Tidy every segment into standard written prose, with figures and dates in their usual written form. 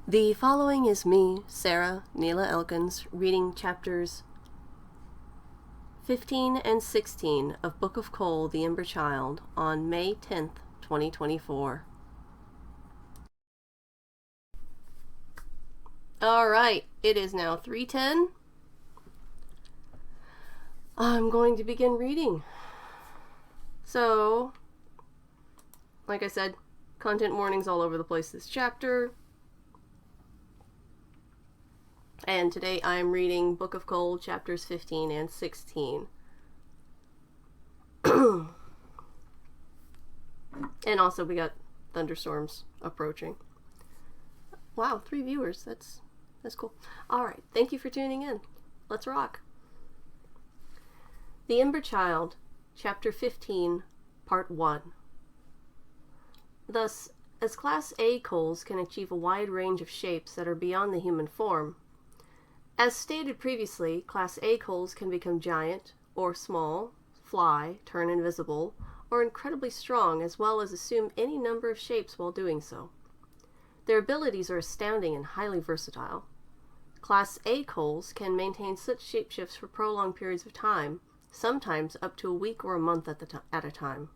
The following is me, Sarah Neela Elkins, reading chapters 15 and 16 of Book of CoL, The Ember Child, on May 10th, 2024. Alright, it is now 3:10. I'm going to begin reading. So, like I said, content warnings all over the place this chapter. And today I'm reading Book of CoL, chapters 15 and 16. And also we got thunderstorms approaching. Wow, 3 viewers. That's cool. Alright, thank you for tuning in. Let's rock. The Ember Child, chapter 15, part 1. Thus, as Class A CoLs can achieve a wide range of shapes that are beyond the human form, as stated previously, Class A CoLs can become giant, or small, fly, turn invisible, or incredibly strong, as well as assume any number of shapes while doing so. Their abilities are astounding and highly versatile. Class A CoLs can maintain such shapeshifts for prolonged periods of time, sometimes up to a week or a month at a time.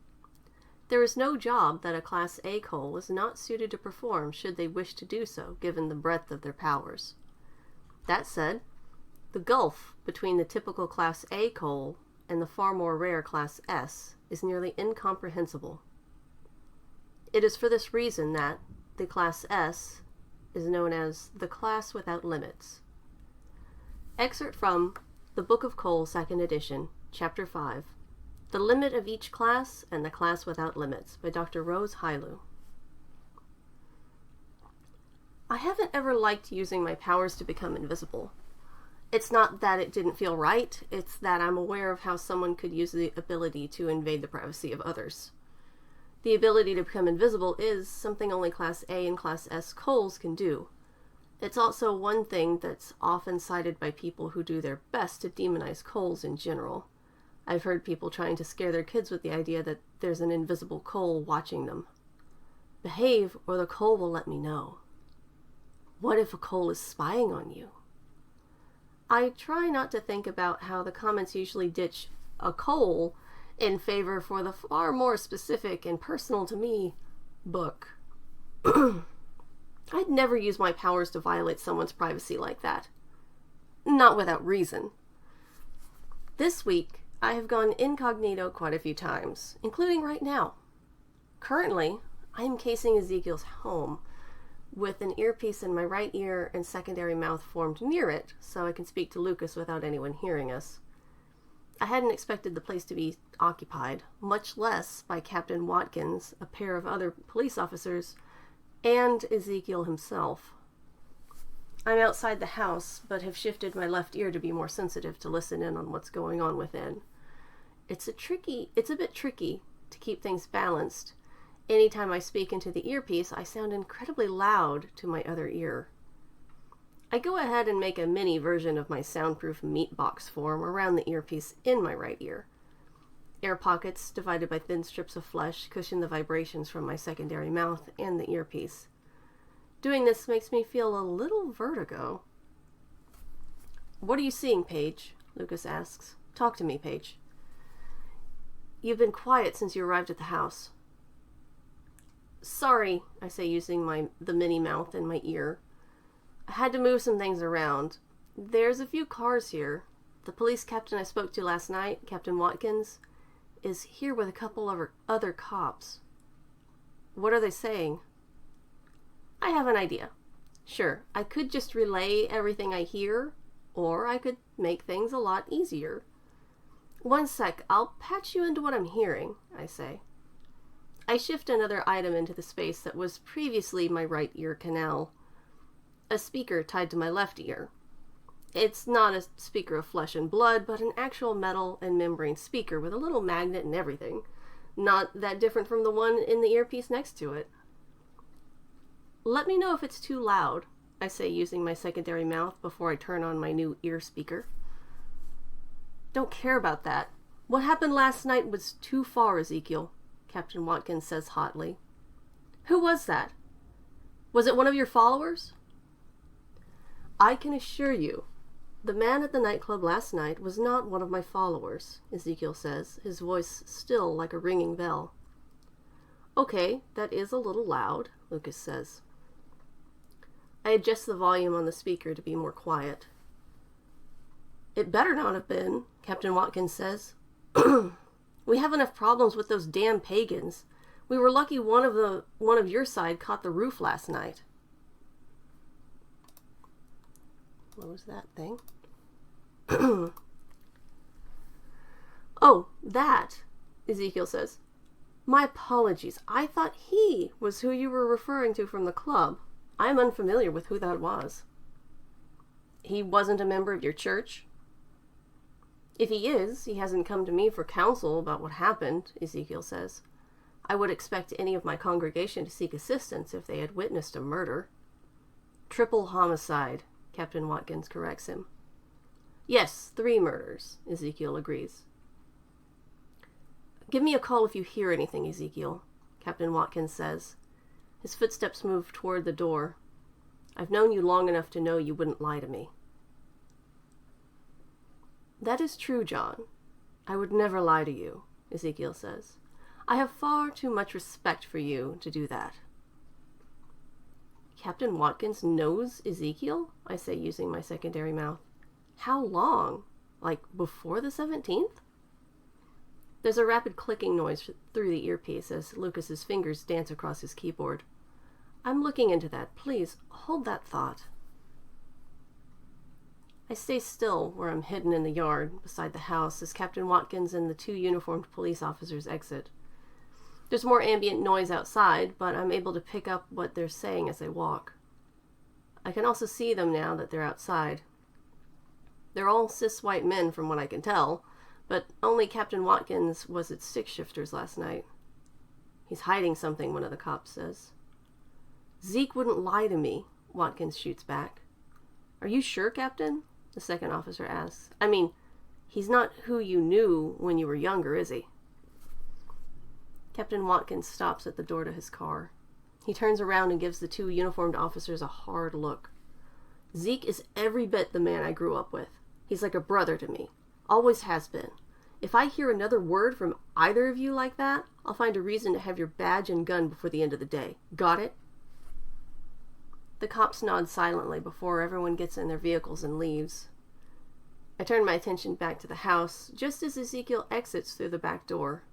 There is no job that a Class A CoL is not suited to perform should they wish to do so, given the breadth of their powers. That said, the gulf between the typical Class A CoL and the far more rare Class S is nearly incomprehensible. It is for this reason that the Class S is known as the Class Without Limits. Excerpt from the Book of CoL, 2nd edition, Chapter 5, The Limit of Each Class and the Class Without Limits, by Dr. Rose Hailu. I haven't ever liked using my powers to become invisible. It's not that it didn't feel right, it's that I'm aware of how someone could use the ability to invade the privacy of others. The ability to become invisible is something only Class A and Class S CoLs can do. It's also one thing that's often cited by people who do their best to demonize CoLs in general. I've heard people trying to scare their kids with the idea that there's an invisible CoL watching them. Behave, or the CoL will let me know. What if a CoL is spying on you? I try not to think about how the comments usually ditch a CoL in favor for the far more specific and personal to me book. I'd never use my powers to violate someone's privacy like that. Not without reason. This week, I have gone incognito quite a few times, including right now. Currently, I am casing Ezekiel's home, with an earpiece in my right ear and secondary mouth formed near it, so I can speak to Lucas without anyone hearing us. I hadn't expected the place to be occupied, much less by Captain Watkins, a pair of other police officers, and Ezekiel himself. I'm outside the house, but have shifted my left ear to be more sensitive to listen in on what's going on within. It's a bit tricky to keep things balanced. Anytime I speak into the earpiece, I sound incredibly loud to my other ear. I go ahead and make a mini version of my soundproof meat box form around the earpiece in my right ear. Air pockets, divided by thin strips of flesh, cushion the vibrations from my secondary mouth and the earpiece. Doing this makes me feel a little vertigo. "What are you seeing, Paige?" Lucas asks. "Talk to me, Paige." "You've been quiet since you arrived at the house." "Sorry," I say, using the mini mouth in my ear. "I had to move some things around. There's a few cars here. The police captain I spoke to last night, Captain Watkins, is here with a couple of other cops." "What are they saying?" "I have an idea. Sure, I could just relay everything I hear, or I could make things a lot easier." "One sec, I'll patch you into what I'm hearing," I say. I shift another item into the space that was previously my right ear canal. A speaker tied to my left ear. It's not a speaker of flesh and blood, but an actual metal and membrane speaker with a little magnet and everything. Not that different from the one in the earpiece next to it. "Let me know if it's too loud," I say, using my secondary mouth before I turn on my new ear speaker. "Don't care about that. What happened last night was too far, Ezekiel," Captain Watkins says hotly. "Who was that? Was it one of your followers?" I can assure you, the man at the nightclub last night was not one of my followers, Ezekiel says, his voice still like a ringing bell. Okay, that is a little loud, Lucas says. I adjust the volume on the speaker to be more quiet. It better not have been, Captain Watkins says. We have enough problems with those damn pagans. We were lucky one of your side caught the roof last night. What was that thing? Oh, that, Ezekiel says. My apologies. I thought he was who you were referring to from the club. I'm unfamiliar with who that was. He wasn't a member of your church? If he is, he hasn't come to me for counsel about what happened, Ezekiel says. I would expect any of my congregation to seek assistance if they had witnessed a murder. Triple homicide, Captain Watkins corrects him. Yes, 3 murders, Ezekiel agrees. Give me a call if you hear anything, Ezekiel, Captain Watkins says. His footsteps move toward the door. I've known you long enough to know you wouldn't lie to me. That is true, John. I would never lie to you, Ezekiel says. I have far too much respect for you to do that. Captain Watkins knows Ezekiel? I say, using my secondary mouth. How long? Like before the 17th? There's a rapid clicking noise through the earpiece as Lucas's fingers dance across his keyboard. I'm looking into that. Please, hold that thought. I stay still where I'm hidden in the yard beside the house as Captain Watkins and the 2 uniformed police officers exit. There's more ambient noise outside, but I'm able to pick up what they're saying as they walk. I can also see them now that they're outside. They're all cis white men from what I can tell, but only Captain Watkins was at stick shifters last night. He's hiding something, one of the cops says. Zeke wouldn't lie to me, Watkins shoots back. Are you sure, Captain? The second officer asks. I mean, he's not who you knew when you were younger, is he? Captain Watkins stops at the door to his car. He turns around and gives the 2 uniformed officers a hard look. Zeke is every bit the man I grew up with. He's like a brother to me. Always has been. If I hear another word from either of you like that, I'll find a reason to have your badge and gun before the end of the day. Got it? The cops nod silently before everyone gets in their vehicles and leaves. I turn my attention back to the house just as Ezekiel exits through the back door.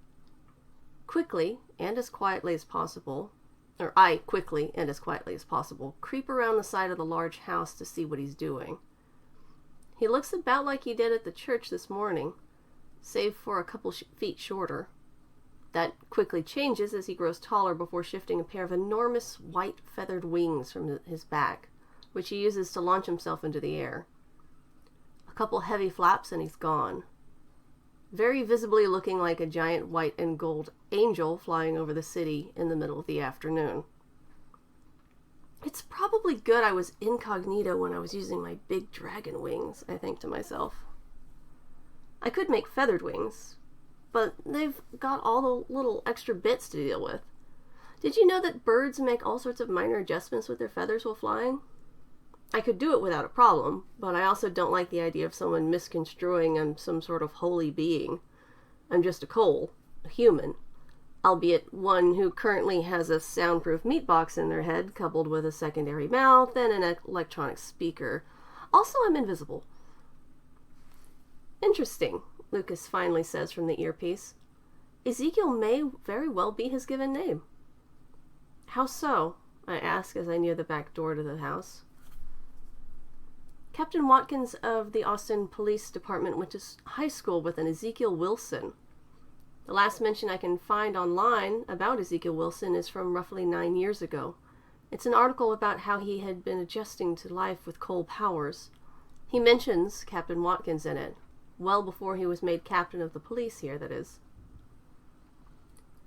Quickly, and as quietly as possible, creep around the side of the large house to see what he's doing. He looks about like he did at the church this morning, save for a couple feet shorter. That quickly changes as he grows taller before shifting a pair of enormous white feathered wings from his back, which he uses to launch himself into the air. A couple heavy flaps and he's gone. Very visibly looking like a giant white and gold angel flying over the city in the middle of the afternoon. It's probably good I was incognito when I was using my big dragon wings, I think to myself. I could make feathered wings, but they've got all the little extra bits to deal with. Did you know that birds make all sorts of minor adjustments with their feathers while flying? I could do it without a problem, but I also don't like the idea of someone misconstruing I'm some sort of holy being. I'm just a Cole, a human, albeit one who currently has a soundproof meat box in their head coupled with a secondary mouth and an electronic speaker. Also, I'm invisible. Interesting, Lucas finally says from the earpiece. Ezekiel may very well be his given name. How so? I ask as I near the back door to the house. Captain Watkins of the Austin Police Department went to high school with an Ezekiel Wilson. The last mention I can find online about Ezekiel Wilson is from roughly 9 years ago. It's an article about how he had been adjusting to life with Cole powers. He mentions Captain Watkins in it, well before he was made captain of the police here, that is.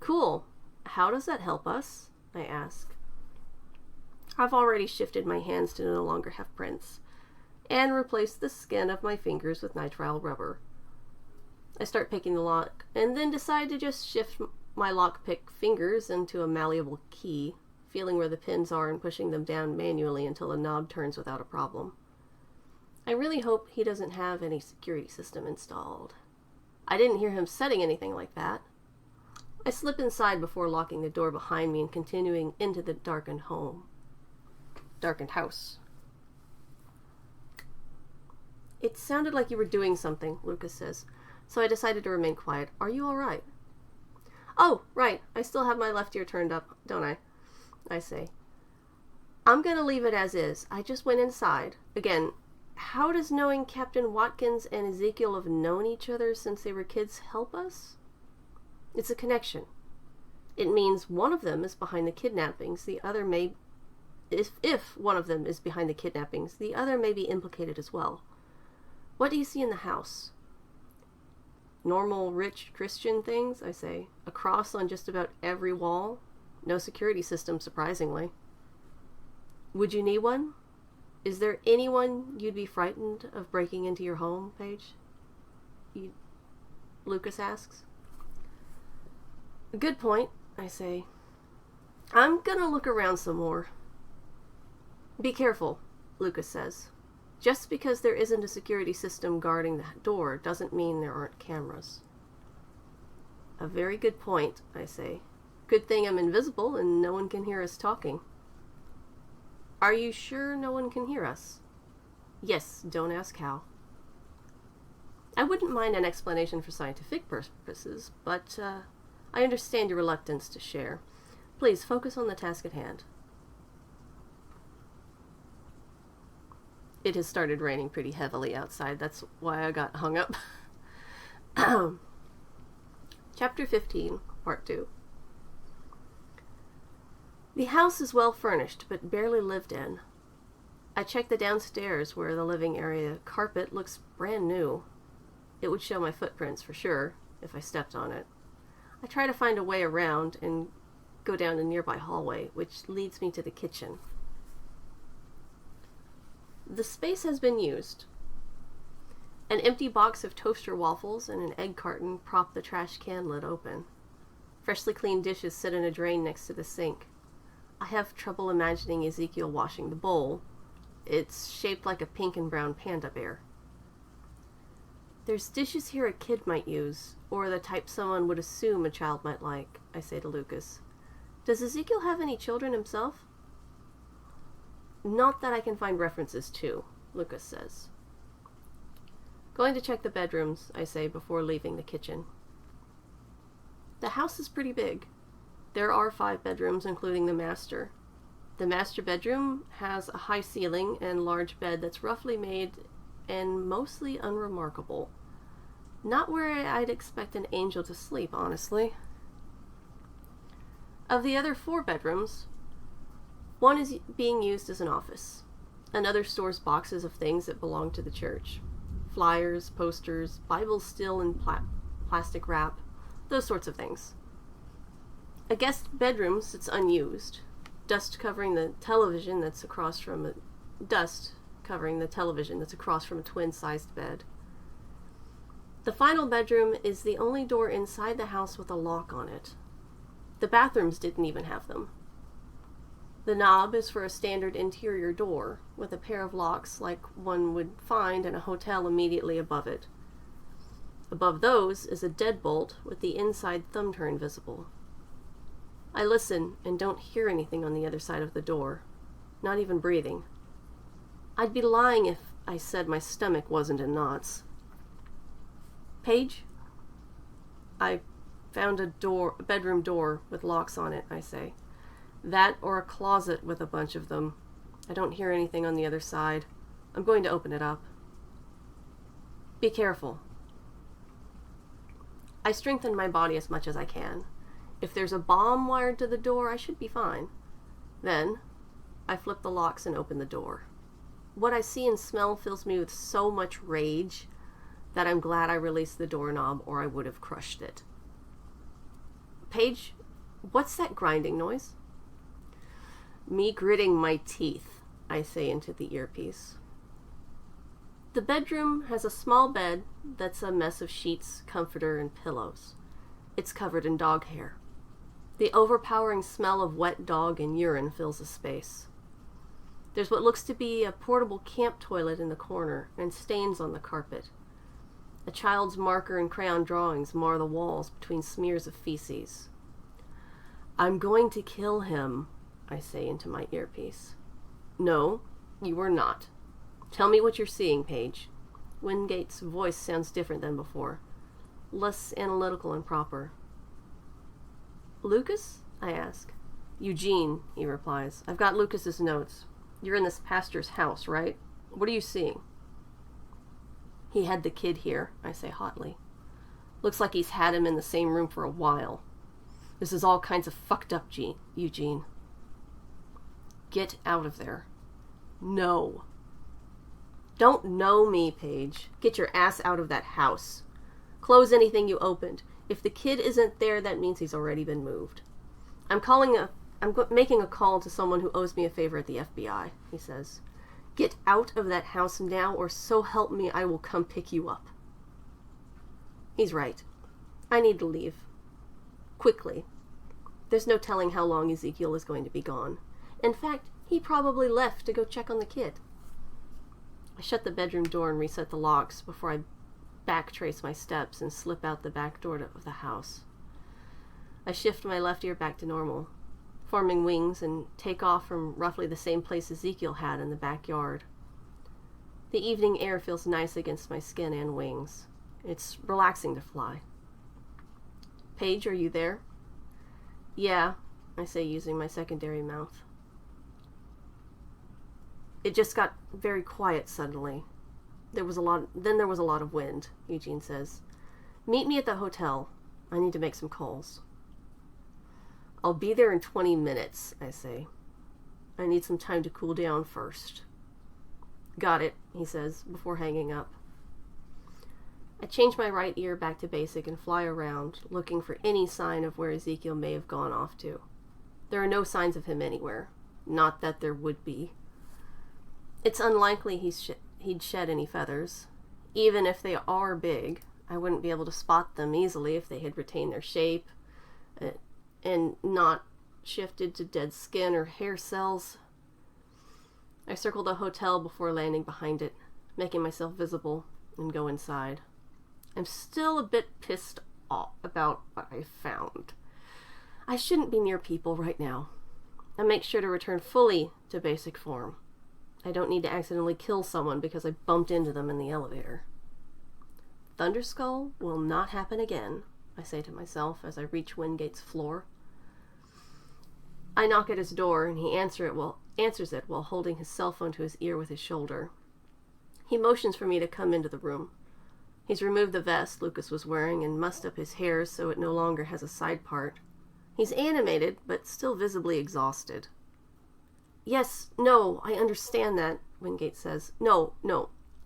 Cool. How does that help us? I ask. I've already shifted my hands to no longer have prints, and replaced the skin of my fingers with nitrile rubber. I start picking the lock, and then decide to just shift my lockpick fingers into a malleable key, feeling where the pins are and pushing them down manually until the knob turns without a problem. I really hope he doesn't have any security system installed. I didn't hear him setting anything like that. I slip inside before locking the door behind me and continuing into the darkened house. It sounded like you were doing something, Lucas says, so I decided to remain quiet. Are you all right? Oh, right. I still have my left ear turned up, don't I? I say. I'm going to leave it as is. I just went inside. Again, how does knowing Captain Watkins and Ezekiel have known each other since they were kids help us? It's a connection. It means one of them is behind the kidnappings. The other may... If one of them is behind the kidnappings, the other may be implicated as well. What do you see in the house? Normal, rich Christian things, I say. A cross on just about every wall. No security system, surprisingly. Would you need one? Is there anyone you'd be frightened of breaking into your home, Paige? Lucas asks. Good point, I say. I'm gonna look around some more. Be careful, Lucas says. Just because there isn't a security system guarding the door doesn't mean there aren't cameras. A very good point, I say. Good thing I'm invisible and no one can hear us talking. Are you sure no one can hear us? Yes, don't ask how. I wouldn't mind an explanation for scientific purposes, but I understand your reluctance to share. Please focus on the task at hand. It has started raining pretty heavily outside. That's why I got hung up. Chapter 15, Part 2. The house is well furnished, but barely lived in. I check the downstairs where the living area carpet looks brand new. It would show my footprints for sure, if I stepped on it. I try to find a way around and go down a nearby hallway, which leads me to the kitchen. The space has been used. An empty box of toaster waffles and an egg carton prop the trash can lid open. Freshly cleaned dishes sit in a drain next to the sink. I have trouble imagining Ezekiel washing the bowl. It's shaped like a pink and brown panda bear. There's dishes here a kid might use, or the type someone would assume a child might like, I say to Lucas. Does Ezekiel have any children himself? Not that I can find references to, Lucas says. Going to check the bedrooms, I say, before leaving the kitchen. The house is pretty big. There are 5 bedrooms, including the master. The master bedroom has a high ceiling and large bed that's roughly made and mostly unremarkable. Not where I'd expect an angel to sleep, honestly. Of the other 4 bedrooms, one is being used as an office. Another stores boxes of things that belong to the church. Flyers, posters, Bibles still in plastic wrap, those sorts of things. A guest bedroom sits unused, dust covering the television that's across from a twin-sized bed. The final bedroom is the only door inside the house with a lock on it. The bathrooms didn't even have them. The knob is for a standard interior door, with a pair of locks like one would find in a hotel immediately above it. Above those is a deadbolt with the inside thumb turn visible. I listen and don't hear anything on the other side of the door, not even breathing. I'd be lying if I said my stomach wasn't in knots. Paige? I found a bedroom door with locks on it, I say. That or a closet with a bunch of them. I don't hear anything on the other side. I'm going to open it up. Be careful. I strengthen my body as much as I can. If there's a bomb wired to the door, I should be fine. Then, I flip the locks and open the door. What I see and smell fills me with so much rage that I'm glad I released the doorknob or I would have crushed it. Paige, what's that grinding noise? Me gritting my teeth, I say into the earpiece. The bedroom has a small bed that's a mess of sheets, comforter, and pillows. It's covered in dog hair. The overpowering smell of wet dog and urine fills the space. There's what looks to be a portable camp toilet in the corner, and stains on the carpet. A child's marker and crayon drawings mar the walls between smears of feces. "I'm going to kill him," I say into my earpiece. "No, you are not. Tell me what you're seeing, Page." Windgate's voice sounds different than before, less analytical and proper. "Lucas?" I ask. "Eugene," he replies. "I've got Lucas's notes. You're in this pastor's house, right? What are you seeing?" "He had the kid here," I say hotly. "Looks like he's had him in the same room for a while. This is all kinds of fucked up, Eugene." "Get out of there." "No." "Don't know me, Paige. Get your ass out of that house. Close anything you opened. If the kid isn't there, that means he's already been moved. I'm making a call to someone who owes me a favor at the FBI," he says. "Get out of that house now, or so help me, I will come pick you up." He's right. I need to leave. Quickly. There's no telling how long Ezekiel is going to be gone. In fact, he probably left to go check on the kid. I shut the bedroom door and reset the locks before I backtrace my steps and slip out the back door of the house. I shift my left ear back to normal, forming wings, and take off from roughly the same place Ezekiel had in the backyard. The evening air feels nice against my skin and wings. It's relaxing to fly. "Paige, are you there?" "Yeah," I say, using my secondary mouth. "It just got very quiet suddenly. There was a lot of wind," Eugene says. "Meet me at the hotel. I need to make some calls." "I'll be there in 20 minutes, I say. "I need some time to cool down first." "Got it," he says, before hanging up. I change my right ear back to basic and fly around, looking for any sign of where Ezekiel may have gone off to. There are no signs of him anywhere. Not that there would be. It's unlikely he'd shed any feathers. Even if they are big, I wouldn't be able to spot them easily if they had retained their shape and not shifted to dead skin or hair cells. I circle the hotel before landing behind it, making myself visible, and go inside. I'm still a bit pissed off about what I found. I shouldn't be near people right now. I make sure to return fully to basic form. I don't need to accidentally kill someone because I bumped into them in the elevator. Thunderskull will not happen again, I say to myself as I reach Windgate's floor. I knock at his door and he answers it while holding his cell phone to his ear with his shoulder. He motions for me to come into the room. He's removed the vest Lucas was wearing and mussed up his hair so it no longer has a side part. He's animated, but still visibly exhausted. "Yes, no, I understand that," Wingate says. No,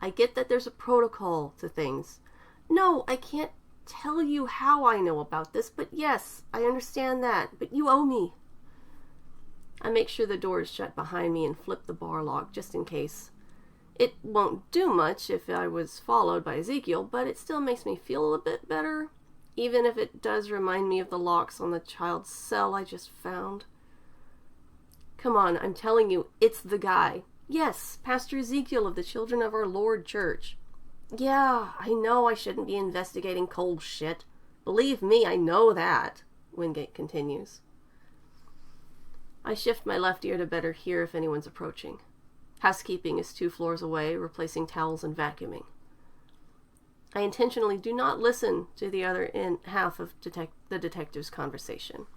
I get that there's a protocol to things. No, I can't tell you how I know about this, but yes, I understand that, but you owe me." I make sure the door is shut behind me and flip the bar lock just in case. It won't do much if I was followed by Ezekiel, but it still makes me feel a bit better, even if it does remind me of the locks on the child's cell I just found. "Come on, I'm telling you, it's the guy. Yes, Pastor Ezekiel of the Children of Our Lord Church." "Yeah, I know I shouldn't be investigating cold shit. Believe me, I know that," Wingate continues. I shift my left ear to better hear if anyone's approaching. Housekeeping is 2 floors away, replacing towels and vacuuming. I intentionally do not listen to the other half of the detective's conversation.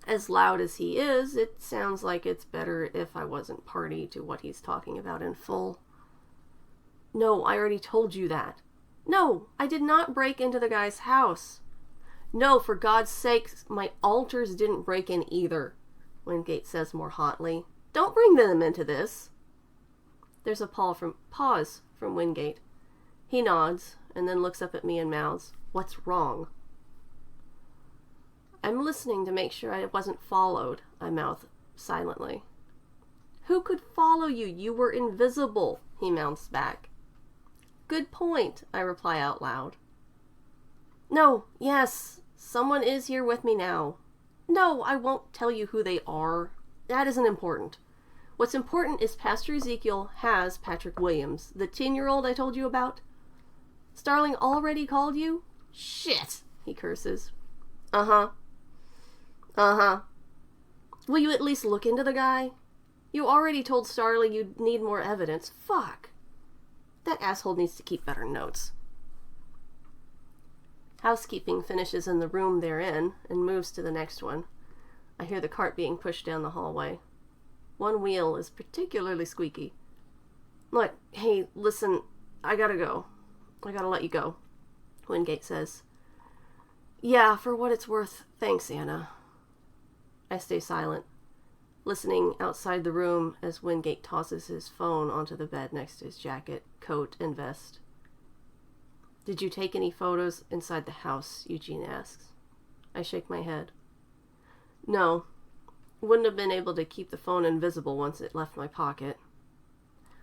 As loud as he is, it sounds like it's better if I wasn't party to what he's talking about in full. "No, I already told you that." "No, I did not break into the guy's house." "No, for God's sake, my alters didn't break in either," Wingate says more hotly. "Don't bring them into this." There's a pause from Wingate. He nods, and then looks up at me and mouths, "What's wrong?" "I'm listening to make sure I wasn't followed," I mouth silently. "Who could follow you? You were invisible," he mouths back. "Good point," I reply out loud. "No, yes, someone is here with me now." "No, I won't tell you who they are. That isn't important. What's important is Pastor Ezekiel has Patrick Williams, the 10-year-old I told you about. Starling already called you? Shit, he curses. Uh-huh. Will you at least look into the guy? You already told Starling you'd need more evidence. Fuck. That asshole needs to keep better notes. Housekeeping finishes in the room they're in and moves to the next one. I hear the cart being pushed down the hallway. One wheel is particularly squeaky. Look, hey, listen, I gotta go. I gotta let you go, Windgate says. Yeah, for what it's worth, thanks, Anna. I stay silent, listening outside the room as Windgate tosses his phone onto the bed next to his jacket, coat, and vest. Did you take any photos inside the house? Eugene asks. I shake my head. No. Wouldn't have been able to keep the phone invisible once it left my pocket.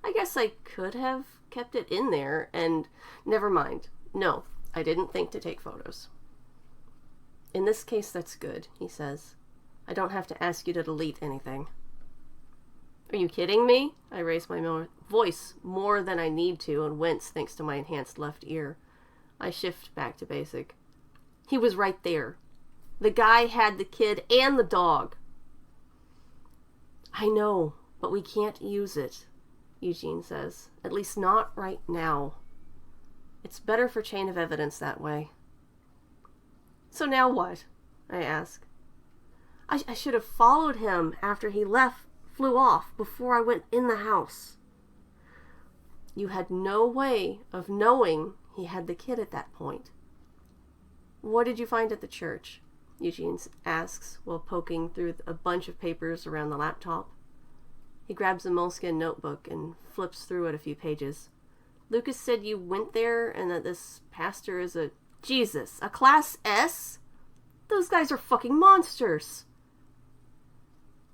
I guess I could have kept it in there and... Never mind. No, I didn't think to take photos. In this case, that's good, he says. I don't have to ask you to delete anything. Are you kidding me? I raise my voice more than I need to and wince thanks to my enhanced left ear. I shift back to basic. He was right there. The guy had the kid and the dog. I know, but we can't use it, Eugene says. At least not right now. It's better for chain of evidence that way. So now what? I ask. I should have followed him after he flew off before I went in the house. You had no way of knowing he had the kid at that point. What did you find at the church? Eugene asks while poking through a bunch of papers around the laptop. He grabs a moleskin notebook and flips through it a few pages. Lucas said you went there and that this pastor is a... Jesus, a Class S? Those guys are fucking monsters!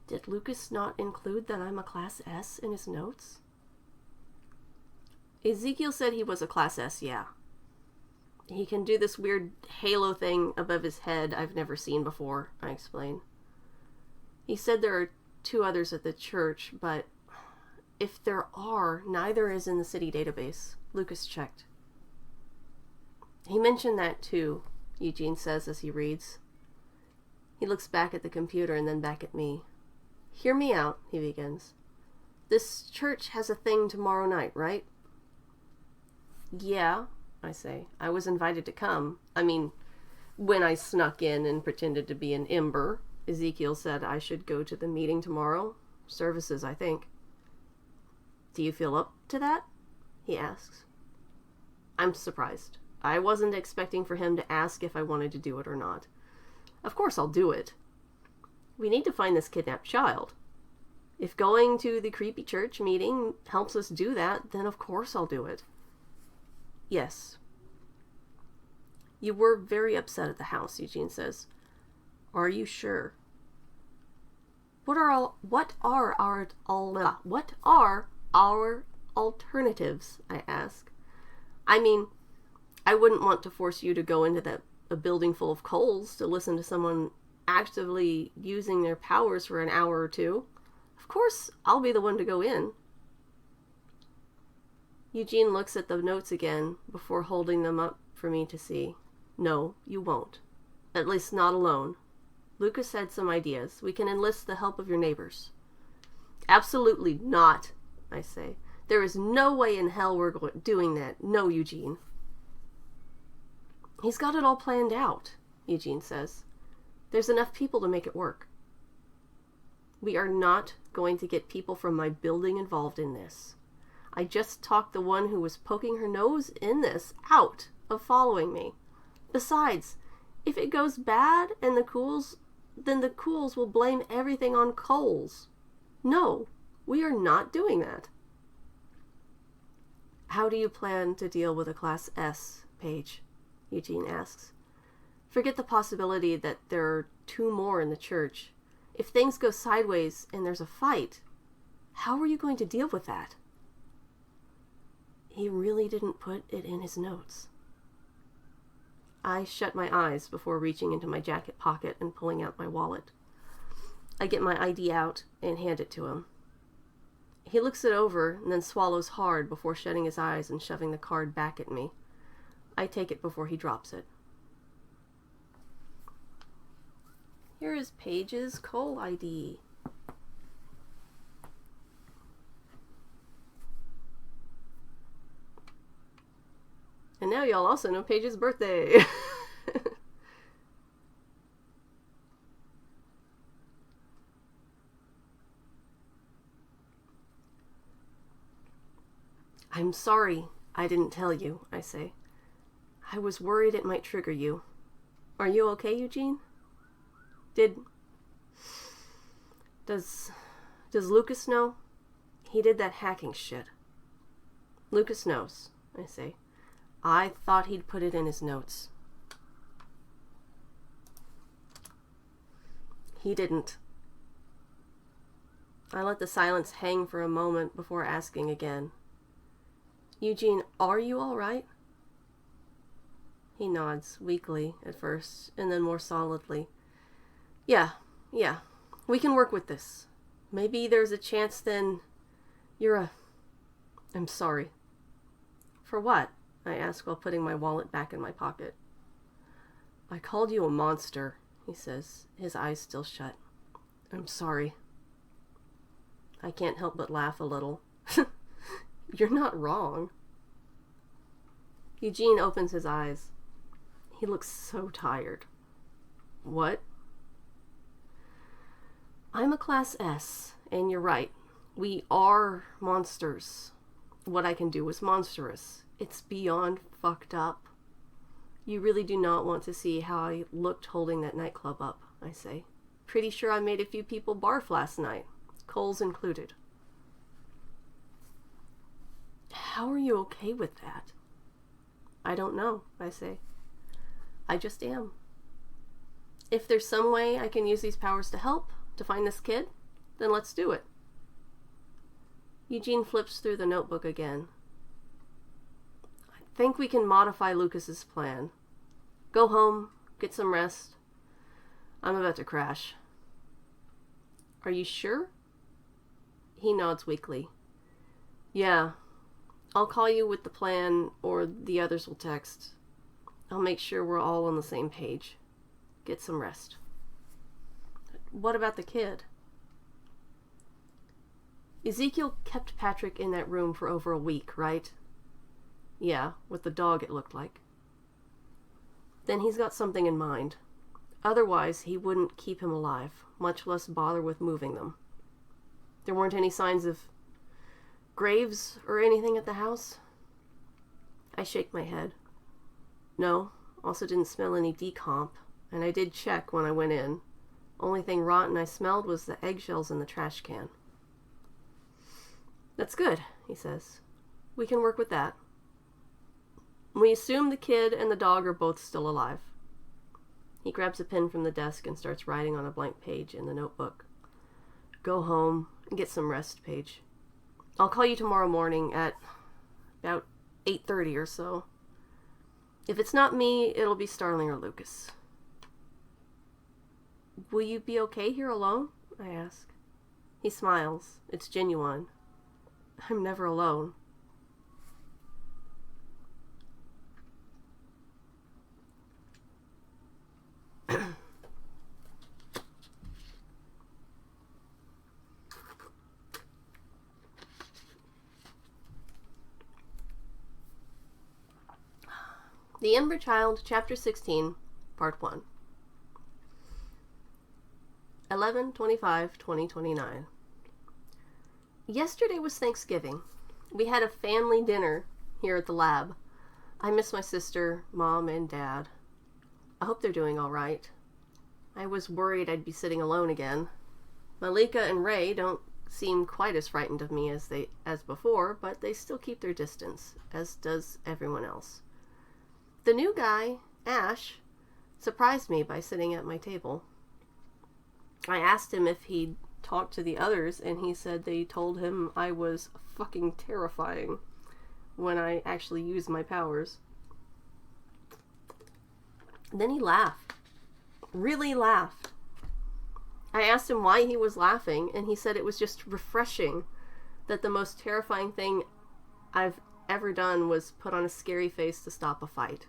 Did Lucas not include that I'm a Class S in his notes? Ezekiel said he was a Class S, yeah. He can do this weird halo thing above his head I've never seen before, I explain. He said there are 2 others at the church, but if there are, neither is in the city database. Lucas checked. He mentioned that too, Eugene says as he reads. He looks back at the computer and then back at me. Hear me out, he begins. This church has a thing tomorrow night, right? Yeah, I say. I was invited to come. I mean, when I snuck in and pretended to be an Ember, Ezekiel said I should go to the meeting tomorrow. Services, I think. Do you feel up to that? He asks. I'm surprised. I wasn't expecting for him to ask if I wanted to do it or not. Of course I'll do it. We need to find this kidnapped child. If going to the creepy church meeting helps us do that, then of course I'll do it. Yes. You were very upset at the house, Eugene says. Are you sure? What are our alternatives? I ask. I mean, I wouldn't want to force you to go into a building full of coals to listen to someone actively using their powers for an hour or 2. Of course, I'll be the one to go in. Eugene looks at the notes again before holding them up for me to see. No, you won't. At least not alone. Lucas had some ideas. We can enlist the help of your neighbors. Absolutely not, I say. There is no way in hell we're doing that. No, Eugene. He's got it all planned out, Eugene says. There's enough people to make it work. We are not going to get people from my building involved in this. I just talked the one who was poking her nose in this out of following me. Besides, if it goes bad and then the Cools will blame everything on Coles. No, we are not doing that. How do you plan to deal with a Class S, Page? Eugene asks. Forget the possibility that there are 2 more in the church. If things go sideways and there's a fight, how are you going to deal with that? He really didn't put it in his notes. I shut my eyes before reaching into my jacket pocket and pulling out my wallet. I get my ID out and hand it to him. He looks it over and then swallows hard before shutting his eyes and shoving the card back at me. I take it before he drops it. Here is Page's CoL ID. And now y'all also know Page's birthday. I'm sorry I didn't tell you, I say. I was worried it might trigger you. Are you okay, Eugene? Does Lucas know? He did that hacking shit. Lucas knows, I say. I thought he'd put it in his notes. He didn't. I let the silence hang for a moment before asking again. Eugene, are you all right? He nods, weakly at first, and then more solidly. Yeah, we can work with this. Maybe there's a chance then I'm sorry. For what? I ask while putting my wallet back in my pocket. I called you a monster, he says, his eyes still shut. I'm sorry. I can't help but laugh a little. You're not wrong. Eugene opens his eyes. He looks so tired. What? I'm a Class S, and you're right. We are monsters. What I can do is monstrous. It's beyond fucked up. You really do not want to see how I looked holding that nightclub up, I say. Pretty sure I made a few people barf last night, Cole's included. How are you okay with that? I don't know, I say. I just am. If there's some way I can use these powers to help, to find this kid, then let's do it. Eugene flips through the notebook again. I think we can modify Lucas's plan. Go home, get some rest. I'm about to crash. Are you sure? He nods weakly. Yeah. I'll call you with the plan, or the others will text. I'll make sure we're all on the same page. Get some rest. What about the kid? Ezekiel kept Patrick in that room for over a week, right? Yeah, with the dog it looked like. Then he's got something in mind. Otherwise, he wouldn't keep him alive, much less bother with moving them. There weren't any signs of graves or anything at the house? I shake my head. No, also didn't smell any decomp, and I did check when I went in. Only thing rotten I smelled was the eggshells in the trash can. That's good, he says. We can work with that. We assume the kid and the dog are both still alive. He grabs a pen from the desk and starts writing on a blank page in the notebook. Go home and get some rest, Paige. I'll call you tomorrow morning at about 8:30 or so. If it's not me, it'll be Starling or Lucas. Will you be okay here alone? I ask. He smiles. It's genuine. I'm never alone. The Ember Child, Chapter 16, Part 1. 11/25/2029. Yesterday was Thanksgiving. We had a family dinner here at the lab. I miss my sister, mom, and dad. I hope they're doing all right. I was worried I'd be sitting alone again. Malika and Ray don't seem quite as frightened of me as before, but they still keep their distance, as does everyone else. The new guy, Ash, surprised me by sitting at my table. I asked him if he'd talked to the others, and he said they told him I was fucking terrifying when I actually used my powers. Then he laughed. Really laughed. I asked him why he was laughing, and he said it was just refreshing. that the most terrifying thing I've ever done was put on a scary face to stop a fight.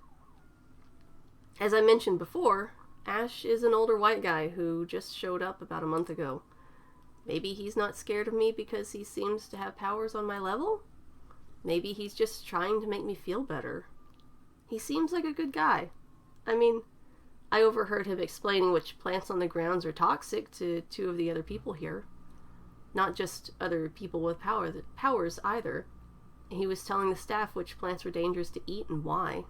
As I mentioned before, Ash is an older white guy who just showed up about a month ago. Maybe he's not scared of me because he seems to have powers on my level? Maybe he's just trying to make me feel better. He seems like a good guy. I mean, I overheard him explaining which plants on the grounds are toxic to 2 of the other people here. Not just other people with powers either. He was telling the staff which plants were dangerous to eat and why.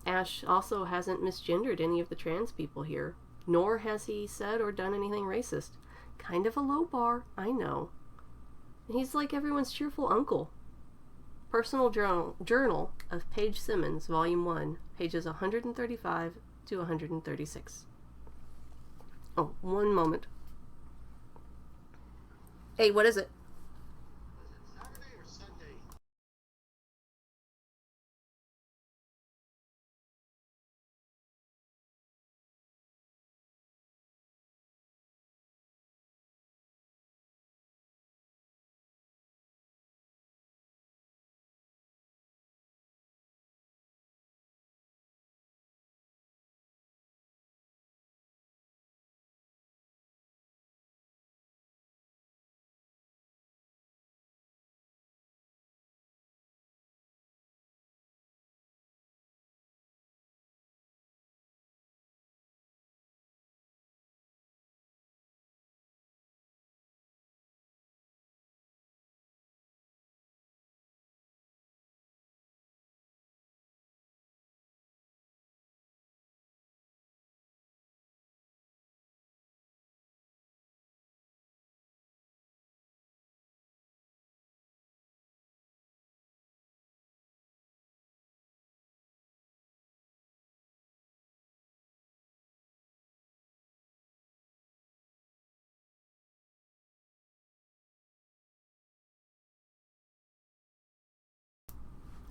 Ash also hasn't misgendered any of the trans people here, nor has he said or done anything racist. Kind of a low bar, I know. He's like everyone's cheerful uncle. Personal Journal of Page Simmons, Volume 1, pages 135 to 136. Oh, one moment. Hey, what is it? Saturday or Sunday?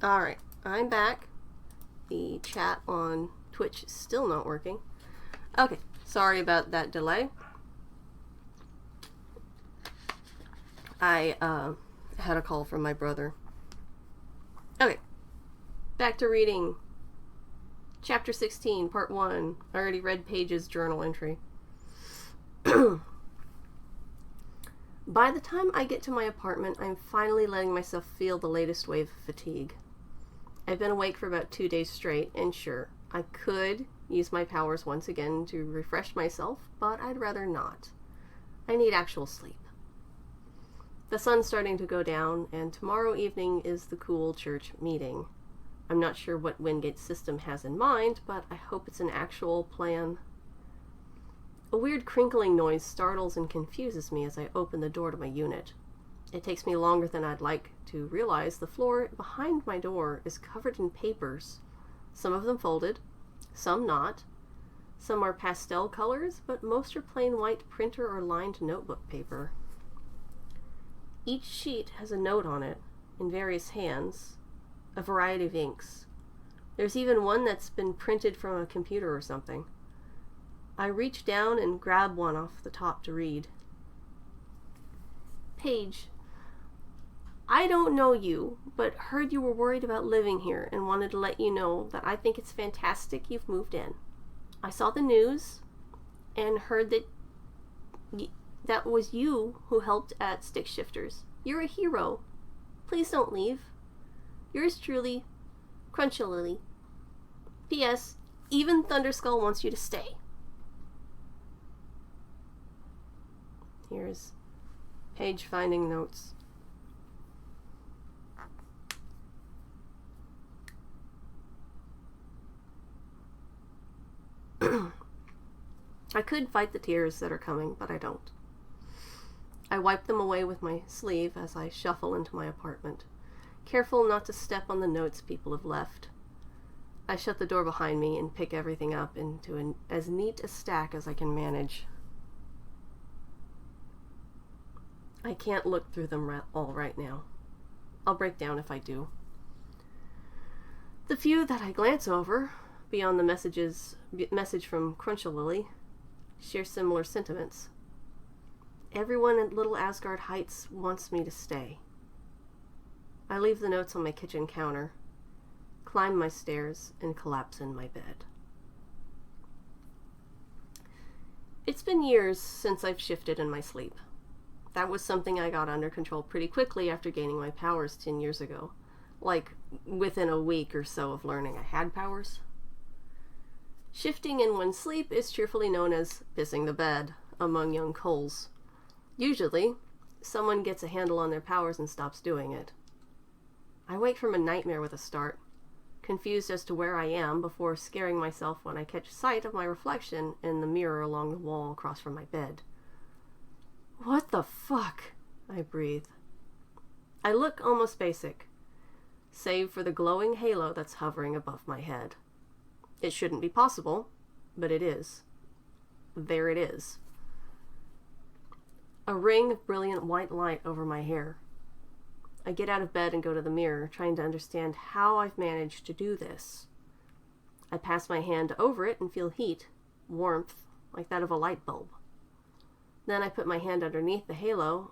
Alright, I'm back. The chat on Twitch is still not working. Okay, sorry about that delay. I had a call from my brother. Okay, back to reading. Chapter 16, Part 1. I already read Page's journal entry. By the time I get to my apartment, I'm finally letting myself feel the latest wave of fatigue. I've been awake for about 2 days straight, and sure, I could use my powers once again to refresh myself, but I'd rather not. I need actual sleep. The sun's starting to go down, and tomorrow evening is the CoL church meeting. I'm not sure what Windgate's system has in mind, but I hope it's an actual plan. A weird crinkling noise startles and confuses me as I open the door to my unit. It takes me longer than I'd like to realize the floor behind my door is covered in papers. Some of them folded, some not. Some are pastel colors, but most are plain white printer or lined notebook paper. Each sheet has a note on it, in various hands, a variety of inks. There's even one that's been printed from a computer or something. I reach down and grab one off the top to read. Page, I don't know you, but heard you were worried about living here and wanted to let you know that I think it's fantastic you've moved in. I saw the news and heard that that was you who helped at Stick Shifters. You're a hero. Please don't leave. Yours truly, Crunchily. P.S. Even Thunderskull wants you to stay. Here's Page finding notes. I could fight the tears that are coming, but I don't. I wipe them away with my sleeve as I shuffle into my apartment, careful not to step on the notes people have left. I shut the door behind me and pick everything up into as neat a stack as I can manage. I can't look through them all right now. I'll break down if I do. The few that I glance over, beyond the message from Crunchily, share similar sentiments. Everyone at Little Asgard Heights wants me to stay. I leave the notes on my kitchen counter, climb my stairs, and collapse in my bed. It's been years since I've shifted in my sleep. That was something I got under control pretty quickly after gaining my powers 10 years ago. Like, within a week or so of learning I had powers. Shifting in one's sleep is cheerfully known as pissing the bed among young coals. Usually, someone gets a handle on their powers and stops doing it. I wake from a nightmare with a start, confused as to where I am before scaring myself when I catch sight of my reflection in the mirror along the wall across from my bed. What the fuck? I breathe. I look almost basic, save for the glowing halo that's hovering above my head. It shouldn't be possible, but it is. There it is. A ring of brilliant white light over my hair. I get out of bed and go to the mirror, trying to understand how I've managed to do this. I pass my hand over it and feel heat, warmth, like that of a light bulb. Then I put my hand underneath the halo.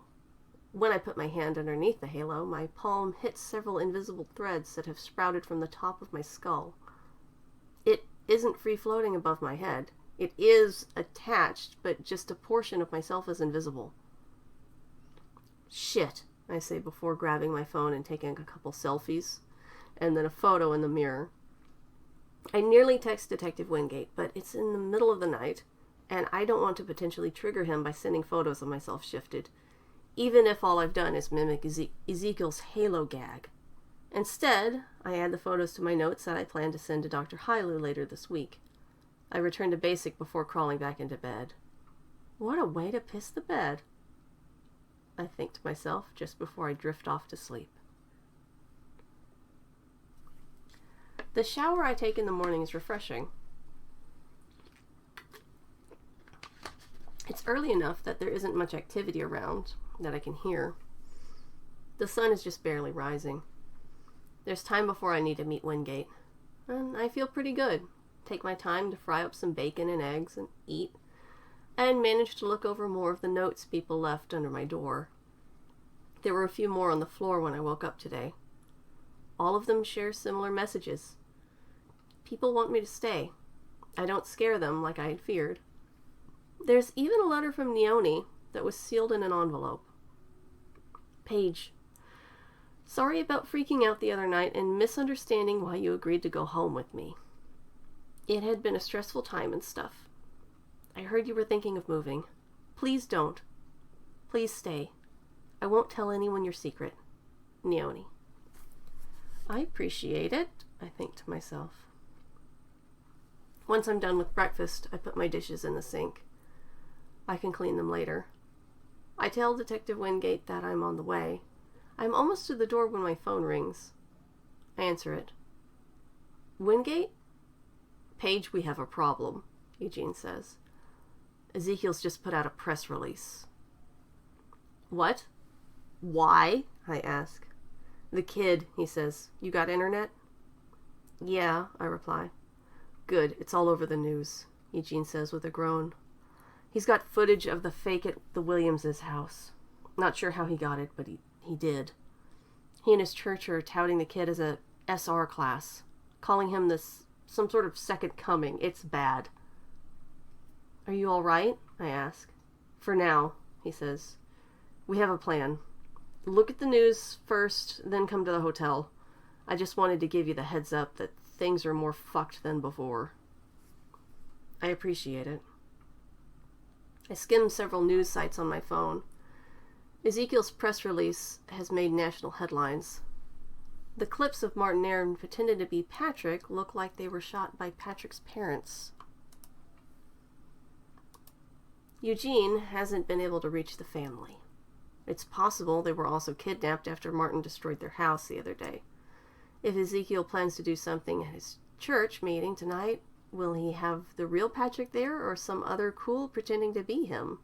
When I put my hand underneath the halo, my palm hits several invisible threads that have sprouted from the top of my skull. It isn't free-floating above my head. It is attached, but just a portion of myself is invisible. Shit, I say before grabbing my phone and taking a couple selfies, and then a photo in the mirror. I nearly text Detective Windgate, but it's in the middle of the night, and I don't want to potentially trigger him by sending photos of myself shifted, even if all I've done is mimic Ezekiel's halo gag. Instead, I add the photos to my notes that I plan to send to Dr. Hailu later this week. I return to basic before crawling back into bed. What a way to piss the bed, I think to myself just before I drift off to sleep. The shower I take in the morning is refreshing. It's early enough that there isn't much activity around that I can hear. The sun is just barely rising. There's time before I need to meet Windgate, and I feel pretty good. Take my time to fry up some bacon and eggs and eat, and manage to look over more of the notes people left under my door. There were a few more on the floor when I woke up today. All of them share similar messages. People want me to stay. I don't scare them like I had feared. There's even a letter from Neoni that was sealed in an envelope. Page, sorry about freaking out the other night and misunderstanding why you agreed to go home with me. It had been a stressful time and stuff. I heard you were thinking of moving. Please don't. Please stay. I won't tell anyone your secret. Neoni. I appreciate it, I think to myself. Once I'm done with breakfast, I put my dishes in the sink. I can clean them later. I tell Detective Windgate that I'm on the way. I'm almost to the door when my phone rings. I answer it. Windgate? Page, we have a problem, Eugene says. Ezekiel's just put out a press release. What? Why? I ask. The kid, he says. You got internet? Yeah, I reply. Good, it's all over the news, Eugene says with a groan. He's got footage of the fake at the Williams' house. Not sure how he got it, but he did. He and his church are touting the kid as a SR class, calling him some sort of second coming. It's bad. Are you all right? I ask. For now, he says. We have a plan. Look at the news first, then come to the hotel. I just wanted to give you the heads up that things are more fucked than before. I appreciate it. I skimmed several news sites on my phone. Ezekiel's press release has made national headlines. The clips of Martin Aaron pretending to be Patrick look like they were shot by Patrick's parents. Eugene hasn't been able to reach the family. It's possible they were also kidnapped after Martin destroyed their house the other day. If Ezekiel plans to do something at his church meeting tonight, will he have the real Patrick there or some other cool pretending to be him?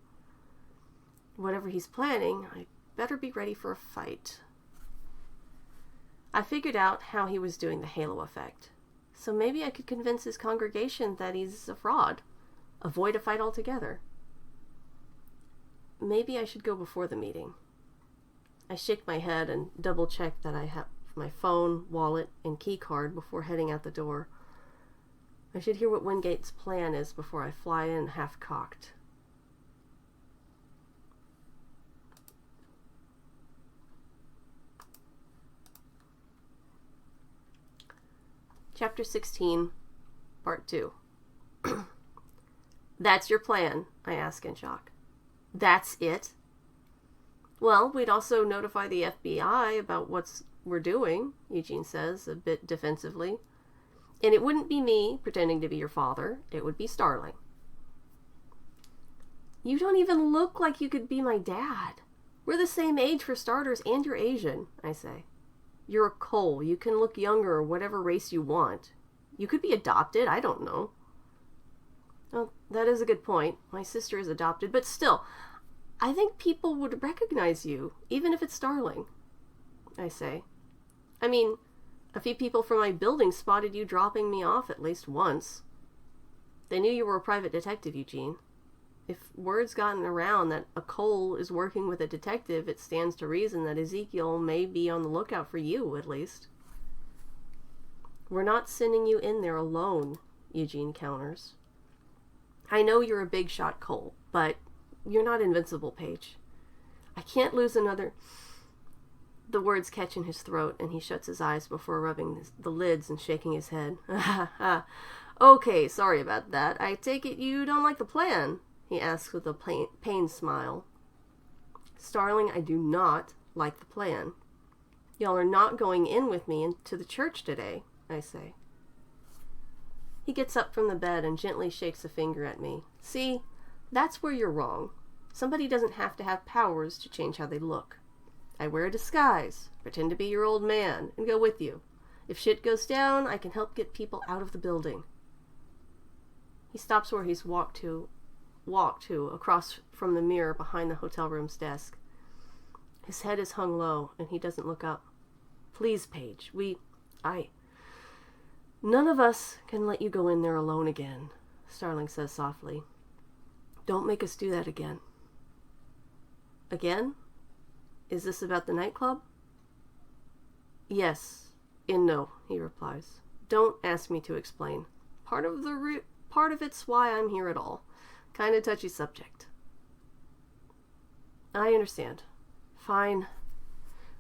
Whatever he's planning, I better be ready for a fight. I figured out how he was doing the halo effect, so maybe I could convince his congregation that he's a fraud. Avoid a fight altogether. maybe I should go before the meeting. I shake my head and double check that I have my phone, wallet, and key card before heading out the door. I should hear what Windgate's plan is before I fly in half-cocked. Chapter 16, Part 2. That's your plan? I ask in shock. That's it? Well, we'd also notify the FBI about what we're doing, Eugene says, a bit defensively. And it wouldn't be me pretending to be your father. It would be Starling. You don't even look like you could be my dad. We're the same age for starters, and you're Asian, I say. You're a CoL. You can look younger or whatever race you want. You could be adopted. I don't know. Well, that is a good point. My sister is adopted, but still, I think people would recognize you, even if it's Starling, I say. I mean, a few people from my building spotted you dropping me off at least once. They knew you were a private detective, Eugene. If word's gotten around that a CoL is working with a detective, it stands to reason that Ezekiel may be on the lookout for you, at least. We're not sending you in there alone, Eugene counters. I know you're a big shot CoL, but you're not invincible, Page. I can't lose another... The words catch in his throat, and he shuts his eyes before rubbing the lids and shaking his head. Okay, sorry about that. I take it you don't like the plan, he asks with a pained smile. Starling, I do not like the plan. Y'all are not going in with me into the church today, I say. He gets up from the bed and gently shakes a finger at me. See, that's where you're wrong. Somebody doesn't have to have powers to change how they look. I wear a disguise, pretend to be your old man, and go with you. If shit goes down, I can help get people out of the building. He stops where he's walked to, across from the mirror behind the hotel room's desk. His head is hung low, and he doesn't look up. Please, Paige, none of us can let you go in there alone again, Starling says softly. Don't make us do that again. Again? Is this about the nightclub? Yes and no, he replies. Don't ask me to explain. Part of it's why I'm here at all. Kind of touchy subject. I understand. Fine.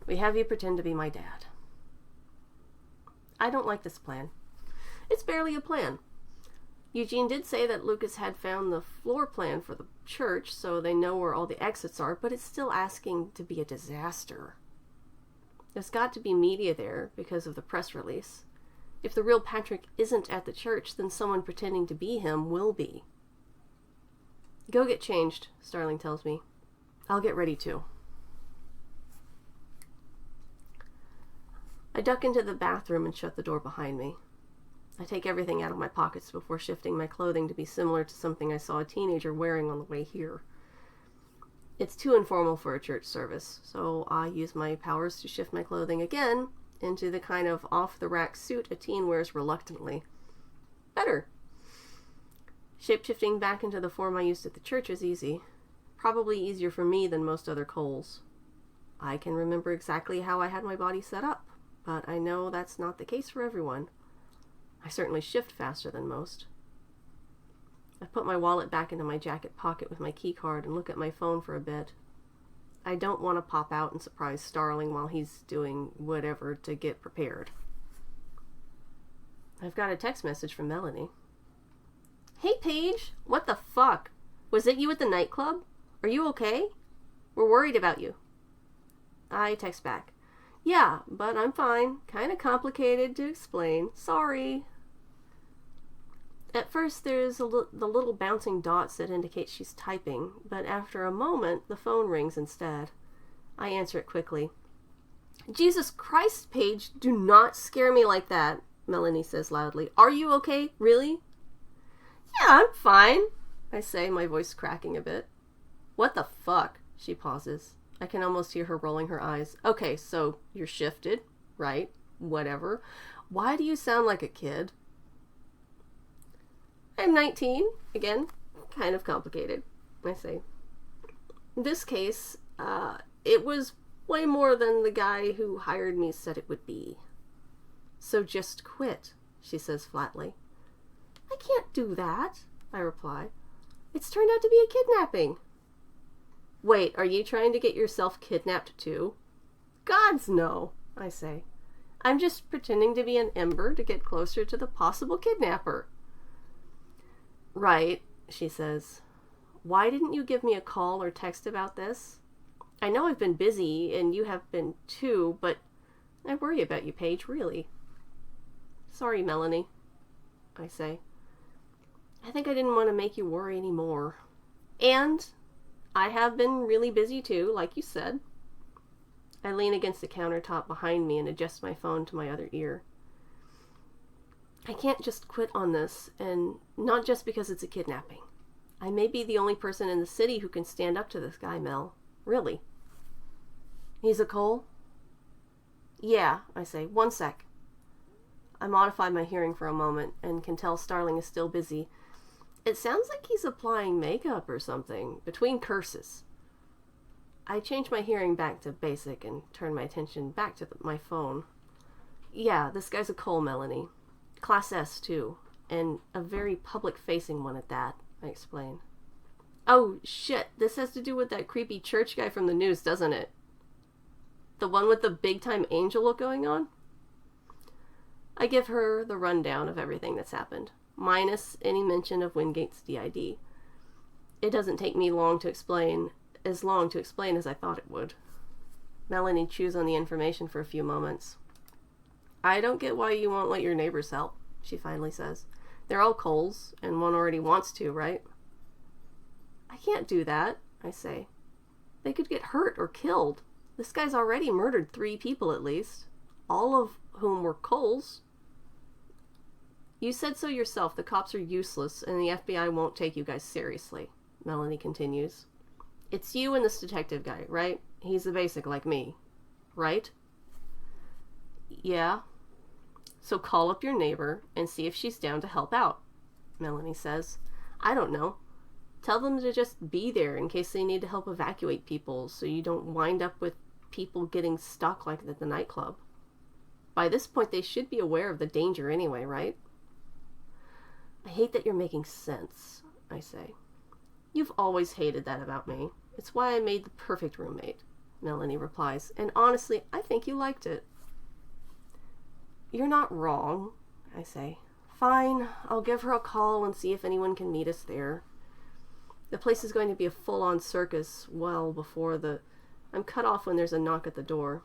We have you pretend to be my dad. I don't like this plan. It's barely a plan. Eugene did say that Lucas had found the floor plan for the church, so they know where all the exits are, but it's still asking to be a disaster. There's got to be media there because of the press release. If the real Patrick isn't at the church, then someone pretending to be him will be. Go get changed, Starling tells me. I'll get ready too. I duck into the bathroom and shut the door behind me. I take everything out of my pockets before shifting my clothing to be similar to something I saw a teenager wearing on the way here. It's too informal for a church service, so I use my powers to shift my clothing again into the kind of off-the-rack suit a teen wears reluctantly. Better. Shape-shifting back into the form I used at the church is easy. Probably easier for me than most other CoLs. I can remember exactly how I had my body set up, but I know that's not the case for everyone. I certainly shift faster than most. I put my wallet back into my jacket pocket with my key card and look at my phone for a bit. I don't want to pop out and surprise Starling while he's doing whatever to get prepared. I've got a text message from Melanie. Hey Paige, what the fuck? Was it you at the nightclub? Are you okay? We're worried about you. I text back. Yeah, but I'm fine. Kinda complicated to explain. Sorry. At first, there's the little bouncing dots that indicate she's typing, but after a moment, the phone rings instead. I answer it quickly. Jesus Christ, Paige, do not scare me like that, Melanie says loudly. Are you okay? Really? Yeah, I'm fine, I say, my voice cracking a bit. What the fuck? She pauses. I can almost hear her rolling her eyes. Okay, so you're shifted, right? Whatever. Why do you sound like a kid? I'm 19. Again, kind of complicated, I say. In this case, it was way more than the guy who hired me said it would be. So just quit, she says flatly. I can't do that, I reply. It's turned out to be a kidnapping. Wait, are you trying to get yourself kidnapped too? Gods no, I say. I'm just pretending to be an Ember to get closer to the possible kidnapper. Right, she says. Why didn't you give me a call or text about this? I know I've been busy, and you have been too, but I worry about you, Paige, really. Sorry, Melanie, I say. I think I didn't want to make you worry anymore. And I have been really busy too, like you said. I lean against the countertop behind me and adjust my phone to my other ear. I can't just quit on this, and not just because it's a kidnapping. I may be the only person in the city who can stand up to this guy, Mel. Really. He's a CoL? Yeah, I say. 1 sec. I modify my hearing for a moment and can tell Starling is still busy. It sounds like he's applying makeup or something, between curses. I change my hearing back to basic and turn my attention back to my phone. Yeah, this guy's a CoL, Melanie. Class S, too. And a very public-facing one at that, I explain. Oh, shit, this has to do with that creepy church guy from the news, doesn't it? The one with the big-time angel look going on? I give her the rundown of everything that's happened, minus any mention of Windgate's DID. It doesn't take me long to explain as I thought it would. Melanie chews on the information for a few moments. I don't get why you won't let your neighbors help, she finally says. They're all CoLs, and one already wants to, right? I can't do that, I say. They could get hurt or killed. This guy's already murdered 3 people at least, all of whom were CoLs. You said so yourself. The cops are useless, and the FBI won't take you guys seriously, Melanie continues. It's you and this detective guy, right? He's a basic like me, right? Yeah. So call up your neighbor and see if she's down to help out, Melanie says. I don't know. Tell them to just be there in case they need to help evacuate people so you don't wind up with people getting stuck like at the nightclub. By this point, they should be aware of the danger anyway, right? I hate that you're making sense, I say. You've always hated that about me. It's why I made the perfect roommate, Melanie replies, and honestly, I think you liked it. You're not wrong, I say. Fine, I'll give her a call and see if anyone can meet us there. The place is going to be a full-on circus well before I'm cut off when there's a knock at the door.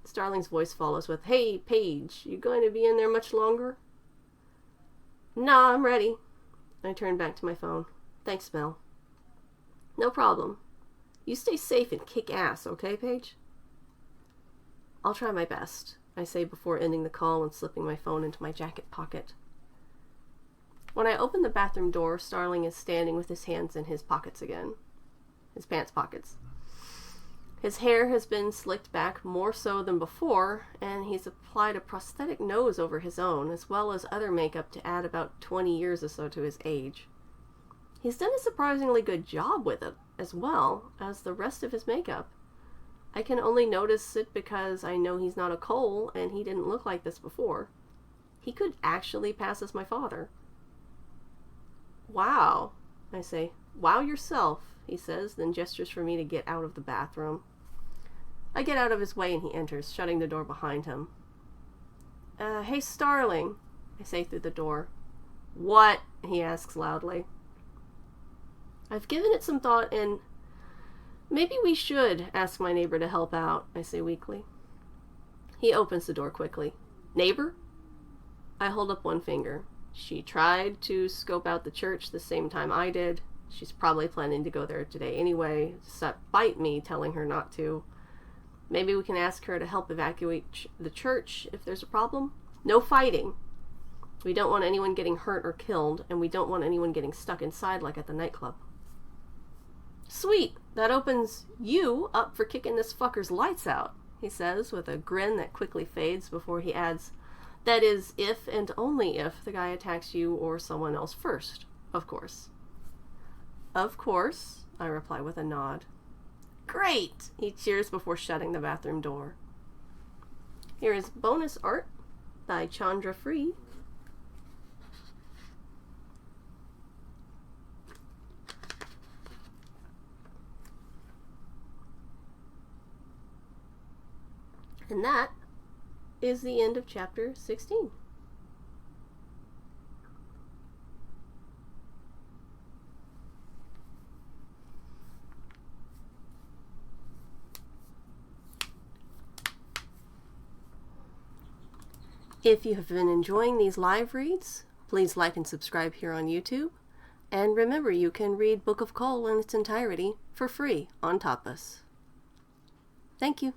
Starling's voice follows with, Hey, Paige, you going to be in there much longer? Nah, I'm ready. I turn back to my phone. Thanks, Mel. No problem. You stay safe and kick ass, okay, Paige? I'll try my best, I say before ending the call and slipping my phone into my jacket pocket. When I open the bathroom door, Starling is standing with his hands in his pockets again. His pants pockets. His hair has been slicked back more so than before, and he's applied a prosthetic nose over his own, as well as other makeup to add about 20 years or so to his age. He's done a surprisingly good job with it, as well as the rest of his makeup. I can only notice it because I know he's not a CoL, and he didn't look like this before. He could actually pass as my father. Wow, I say. Wow yourself, he says, then gestures for me to get out of the bathroom. I get out of his way and he enters, shutting the door behind him. Hey, Starling, I say through the door. What? He asks loudly. I've given it some thought and maybe we should ask my neighbor to help out, I say weakly. He opens the door quickly. Neighbor? I hold up one finger. She tried to scope out the church the same time I did. She's probably planning to go there today anyway, despite me telling her not to. Maybe we can ask her to help evacuate the church if there's a problem. No fighting. We don't want anyone getting hurt or killed, and we don't want anyone getting stuck inside like at the nightclub. Sweet, that opens you up for kicking this fucker's lights out, he says with a grin that quickly fades before he adds, that is, if and only if the guy attacks you or someone else first, of course. Of course, I reply with a nod. Great! He cheers before shutting the bathroom door. Here is bonus art by Chandra Free. And that is the end of chapter 16. If you have been enjoying these live reads, please like and subscribe here on YouTube. And remember, you can read Book of CoL in its entirety for free on Tapas. Thank you.